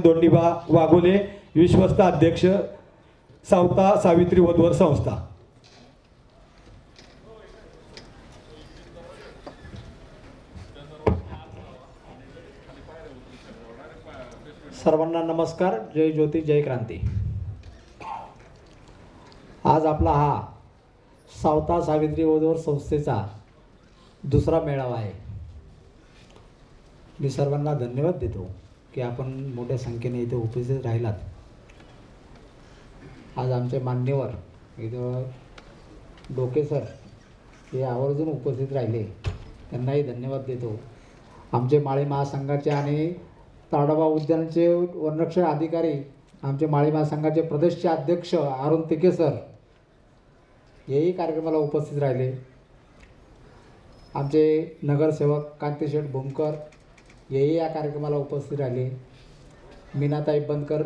दोंडीबा वाघोले, विश्वस्त अध्यक्ष, सावता सावित्री वधूवर संस्था. सर्वांना नमस्कार. जय ज्योती जय क्रांती. आज आपला हा सावता सावित्री वधूवर संस्थेचा दुसरा मेळावा आहे. मी सर्वांना धन्यवाद देतो की आपण मोठ्या संख्येने इथे उपस्थित राहिलात. आज आमचे मान्यवर इथं डोके सर हे आवर्जून उपस्थित राहिले, त्यांनाही धन्यवाद देतो. आमचे माळी महासंघाचे आणि ताडोबा उद्यानाचे वनरक्षक अधिकारी, आमचे माळी महासंघाचे प्रदेशचे अध्यक्ष अरुण तिके सर हेही कार्यक्रमाला उपस्थित राहिले. आमचे नगरसेवक कांतीशेठ भूमकर हेही या कार्यक्रमाला उपस्थित राहिले. मीनाताई बनकर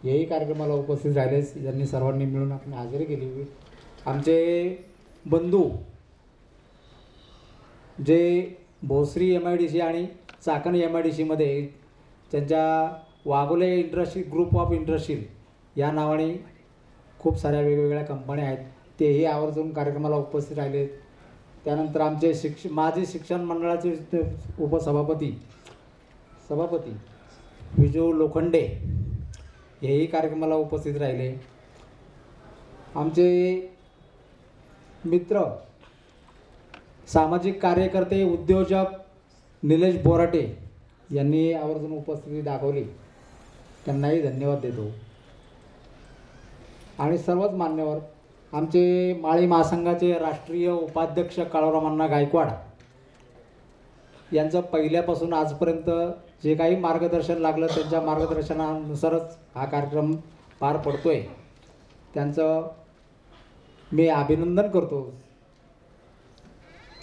हेही कार्यक्रमाला उपस्थित राहिले. यांनी सर्वांनी मिळून आपण हजेरी केली. आमचे बंधू जे भोसरी MIDC आणि चाकण MIDCमध्ये त्यांच्या Waghole industry group of industry या नावाने खूप साऱ्या वेगवेगळ्या कंपन्या आहेत, तेही आवर्जून कार्यक्रमाला उपस्थित राहिले. त्यानंतर आमचे माजी शिक्षण मंडळाचे उपसभापती विजू लोखंडे हेही कार्यक्रमाला उपस्थित राहिले. आमचे मित्र सामाजिक कार्यकर्ते उद्योजक निलेश बोराटे यांनी आवर्जून उपस्थिती दाखवली, त्यांनाही धन्यवाद देतो. आणि सर्वच मान्यवर आमचे माळी महासंघाचे राष्ट्रीय उपाध्यक्ष काळूरामअण्णा गायकवाड यांचं पहिल्यापासून आजपर्यंत जे काही मार्गदर्शन लागलं त्यांच्या मार्गदर्शनानुसारच हा कार्यक्रम पार पडतोय. त्यांचं मी अभिनंदन करतो.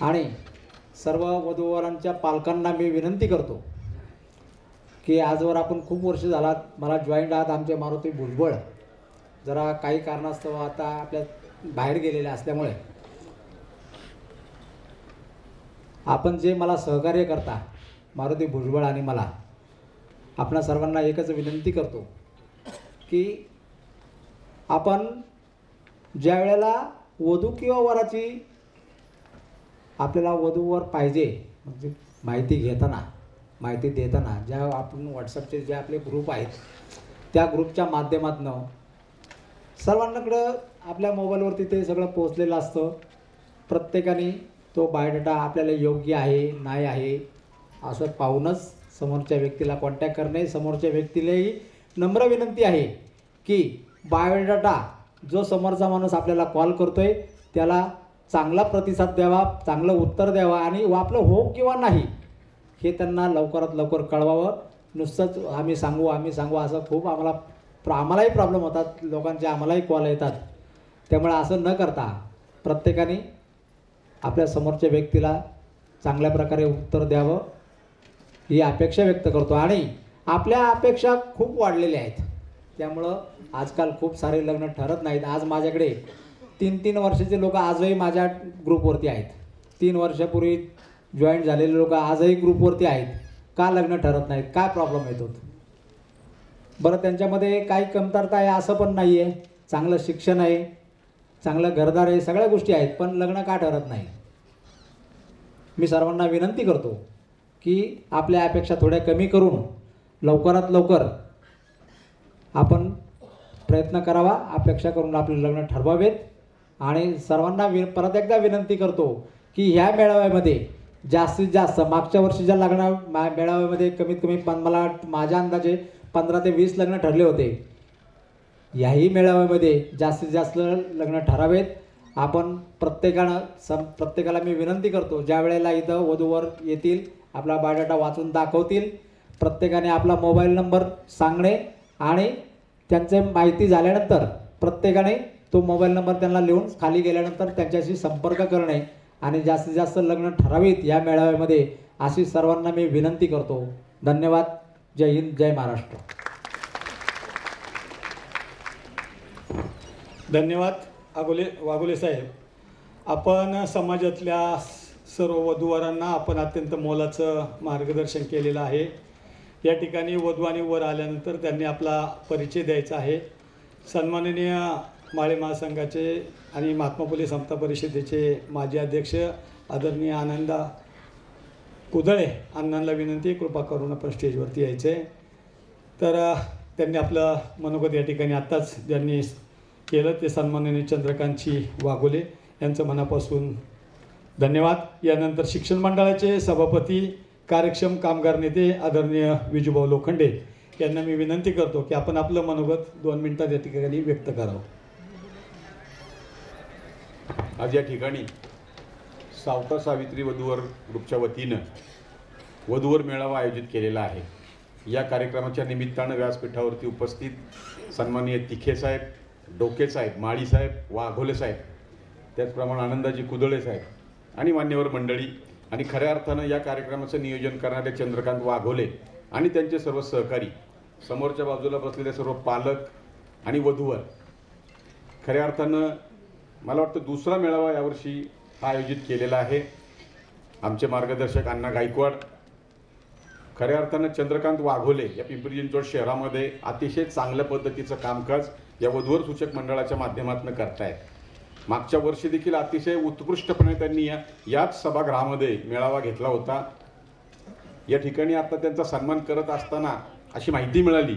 आणि सर्व वधूवरांच्या पालकांना मी विनंती करतो की आजवर आपण खूप वर्ष झाला मला जॉईंट आहात. आमचे मारुती भुजबळ जरा काही कारणास्तव आता आपल्या बाहेर गेलेले असल्यामुळे आपण जे मला सहकार्य करता मारुती भुजबळ आणि मला, आपणा सर्वांना एकच विनंती करतो की आपण ज्या वेळेला वधू किंवा वराची आपल्याला वधूवर पाहिजे म्हणजे माहिती देताना ज्या आपण व्हॉट्सअपचे जे आपले ग्रुप आहेत त्या ग्रुपच्या माध्यमातून सर्वांकडं आपल्या मोबाईलवरती ते सगळं पोचलेलं असतं. प्रत्येकाने तो बायोडाटा आपल्याला योग्य आहे नाही आहे असं पाहूनच समोरच्या व्यक्तीला कॉन्टॅक्ट करणे. समोरच्या व्यक्तीलाही नम्र विनंती आहे की बायोडाटा जो समोरचा माणूस आपल्याला कॉल करतोय त्याला चांगला प्रतिसाद द्यावा, चांगलं उत्तर द्यावा आणि आपलं हो किंवा नाही हे त्यांना लवकरात लवकर कळवावं. नुसतंच आम्ही सांगू असं खूप आम्हालाही प्रॉब्लेम होतात, लोकांचे आम्हालाही कॉल येतात. त्यामुळे असं न करता प्रत्येकाने आपल्या समोरच्या व्यक्तीला चांगल्या प्रकारे उत्तर द्यावं ही अपेक्षा व्यक्त करतो. आणि आपल्या अपेक्षा खूप वाढलेल्या आहेत, त्यामुळं आजकाल खूप सारे लग्न ठरत नाहीत. आज माझ्याकडे 3 वर्षाचे लोक आजही माझ्या ग्रुपवरती आहेत. 3 वर्षापूर्वी जॉईन झालेले लोक आजही ग्रुपवरती आहेत. का लग्न ठरत नाहीत, काय प्रॉब्लेम येतो? बरं, त्यांच्यामध्ये काही कमतरता आहे असं पण नाही आहे. चांगलं शिक्षण आहे, चांगलं घरदार आहे, सगळ्या गोष्टी आहेत, पण लग्न का ठरत नाही? मी सर्वांना विनंती करतो की आपल्या अपेक्षा थोड्या कमी करून लवकरात लवकर आपण प्रयत्न करावा, अपेक्षा करून आपले लग्न ठरवावेत. आणि सर्वांना परत एकदा विनंती करतो की ह्या मेळाव्यामध्ये जास्तीत जास्त मागच्या वर्षीच्या मेळाव्यामध्ये कमीत कमी मला माझ्या अंदाजे 15 ते 20 लग्न ठरले होते. याही मेळाव्यामध्ये जास्तीत जास्त लग्न ठरावेत. आपण प्रत्येकाला मी विनंती करतो, ज्या वेळेला इथं वधूवर येतील आपला बायोडाटा वाचून दाखवतील, प्रत्येकाने आपला मोबाईल नंबर सांगणे आणि त्यांचे माहिती झाल्यानंतर प्रत्येकाने तो मोबाईल नंबर त्यांना लिहून खाली गेल्यानंतर त्यांच्याशी संपर्क करणे आणि जास्तीत जास्त लग्न ठरावीत या मेळाव्यामध्ये अशी सर्वांना मी विनंती करतो. धन्यवाद. जय हिंद, जय महाराष्ट्र. धन्यवाद वाघोले साहेब. आपण समाजातल्या सर्व वधूवरांना आपण अत्यंत मोलाचं मार्गदर्शन केलेलं आहे. या ठिकाणी वधू आणि वर आल्यानंतर त्यांनी आपला परिचय द्यायचा आहे. सन्माननीय माळे महासंघाचे आणि महात्मा फुले समता परिषदेचे माजी अध्यक्ष आदरणीय आनंदा कुदळे अण्णांना विनंती, कृपा करून आपण स्टेजवरती यायचं आहे. तर त्यांनी आपलं मनोगत या ठिकाणी आत्ताच ज्यांनी केलं ते सन्माननीय चंद्रकांतजी वाघोले यांचं मनापासून धन्यवाद. यानंतर शिक्षण मंडळाचे सभापती कार्यक्षम कामगार नेते आदरणीय विजूभाऊ लोखंडे यांना मी विनंती करतो की आपण आपलं मनोगत 2 मिनिटात या ठिकाणी व्यक्त करावं. आज या ठिकाणी सावता सावित्री वधूवर ग्रुपच्या वतीनं वधूवर मेळावा आयोजित केलेला आहे. या कार्यक्रमाच्या निमित्तानं व्यासपीठावरती उपस्थित सन्माननीय तिखे साहेब, डोके साहेब, माळी साहेब, वाघोले साहेब, त्याचप्रमाणे आनंदाजी कुदळे साहेब आणि मान्यवर मंडळी आणि खऱ्या अर्थानं या कार्यक्रमाचं नियोजन करणारे चंद्रकांत वाघोले आणि त्यांचे सर्व सहकारी, समोरच्या बाजूला बसलेले सर्व पालक आणि वधूवर, खऱ्या अर्थानं मला वाटतं दुसरा मेळावा यावर्षी हा आयोजित केलेला आहे. आमचे मार्गदर्शक अण्णा गायकवाड, खऱ्या अर्थानं चंद्रकांत वाघोले या पिंपरी चिंचवड शहरामध्ये अतिशय चांगल्या पद्धतीचं कामकाज या वधूवर सूचक मंडळाच्या माध्यमातून करतायत. मागच्या वर्षी देखील अतिशय उत्कृष्टपणे त्यांनी याच सभागृहामध्ये मेळावा घेतला होता. या ठिकाणी आता त्यांचा सन्मान करत असताना अशी माहिती मिळाली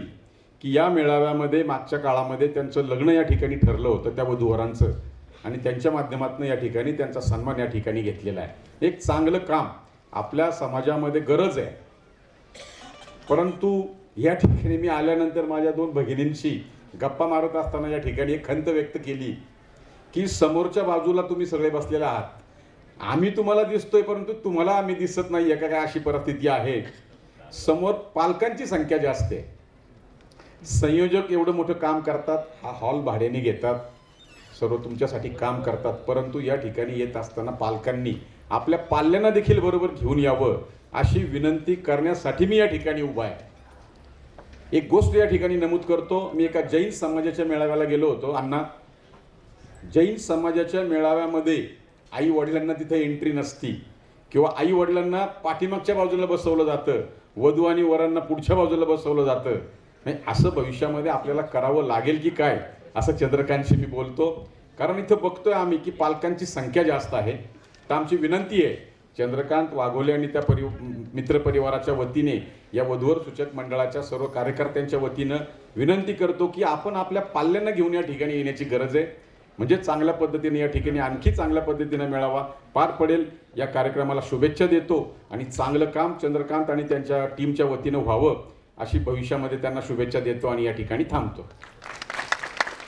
की या मेळाव्यामध्ये मागच्या काळामध्ये त्यांचं लग्न या ठिकाणी ठरलं होतं त्या वधूवरांचं आणि त्यांच्या माध्यमातून या ठिकाणी त्यांचा सन्मान या ठिकाणी घेतलेला आहे. एक चांगलं काम आपल्या समाजामध्ये गरज आहे. परंतु या ठिकाणी मी आल्यानंतर माझ्या 2 भगिनींशी गप्पा मारत असताना या ठिकाणी एक खंत व्यक्त केली की समोरच्या बाजूला तुम्ही सगळे बसलेले आहात, आम्ही तुम्हाला दिसतोय परंतु तुम्हाला आम्ही दिसत नाही आहे का, काय अशी परिस्थिती आहे. समोर पालकांची संख्या जास्त आहे. संयोजक एवढं मोठं काम करतात, हा हॉल भाड्याने घेतात, सर्व तुमच्यासाठी काम करतात, परंतु या ठिकाणी येत असताना पालकांनी आपल्या पाल्यांना देखील बरोबर घेऊन यावं अशी विनंती करण्यासाठी मी या ठिकाणी उभा आहे. एक गोष्ट या ठिकाणी नमूद करतो. मी एका जैन समाजाच्या मेळाव्याला गेलो होतो. अण्णा, जैन समाजाच्या मेळाव्यामध्ये आई वडिलांना तिथे एंट्री नसती किंवा आई वडिलांना पाठीमागच्या बाजूला बसवलं जातं, वधू आणि वरांना पुढच्या बाजूला बसवलं जातं. नाही, असं भविष्यामध्ये आपल्याला करावं लागेल की काय असं चंद्रकांतशी मी बोलतो. कारण इथं बघतोय आम्ही की पालकांची संख्या जास्त आहे. तर आमची विनंती आहे चंद्रकांत वाघोले आणि त्या मित्रपरिवाराच्या वतीने या वधूवर सूचक मंडळाच्या सर्व कार्यकर्त्यांच्या वतीनं विनंती करतो की आपण आपल्या पाल्यांना घेऊन या ठिकाणी येण्याची गरज आहे. म्हणजे चांगल्या पद्धतीने या ठिकाणी आणखी चांगल्या पद्धतीने मेळावा पार पडेल. या कार्यक्रमाला शुभेच्छा देतो आणि चांगलं काम चंद्रकांत आणि त्यांच्या टीमच्या वतीनं व्हावं अशी भविष्यामध्ये त्यांना शुभेच्छा देतो आणि या ठिकाणी थांबतो.